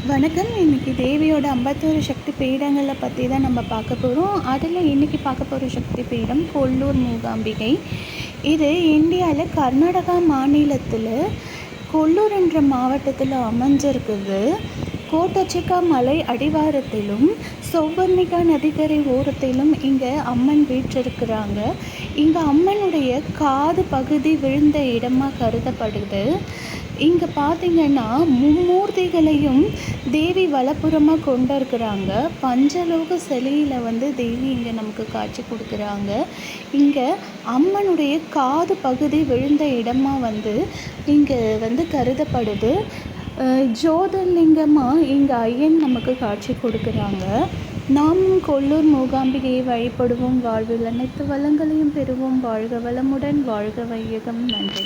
வணக்கம். இன்றைக்கி தேவியோட 51 சக்தி பீடங்களை பற்றி தான் நம்ம பார்க்க போகிறோம். அதில் இன்றைக்கி பார்க்க போகிற சக்தி பீடம் கொல்லூர் மூகாம்பிகை. இது இந்தியாவில் கர்நாடகா மாநிலத்தில் கொல்லூர் என்ற மாவட்டத்தில் அமைஞ்சிருக்குது. கோட்டச்சிக்கா மலை அடிவாரத்திலும் சௌவர்ணிகா நதிக்கரை ஓரத்திலும் இங்கே அம்மன் வீற்றிருக்கிறாங்க. இங்கே அம்மனுடைய காது பகுதி விழுந்த இடமாக கருதப்படுது. இங்கே பார்த்திங்கன்னா மும்மூர்த்திகளையும் தேவி வலப்புறமாக கொண்டு இருக்கிறாங்க. பஞ்சலோக சிலையில் தேவி இங்கே நமக்கு காட்சி கொடுக்குறாங்க. இங்கே அம்மனுடைய காது பகுதி விழுந்த இடமாக இங்கே கருதப்படுது. ஜோதிர்லிங்கமாக இங்கே ஐயன் நமக்கு காட்சி கொடுக்குறாங்க. நாம் கொல்லூர் மூகாம்பிகையை வழிபடுவோம். வாழ்வில் அனைத்து வளங்களையும் பெறுவோம். வாழ்க வளமுடன், வாழ்க வையகம். நன்றி.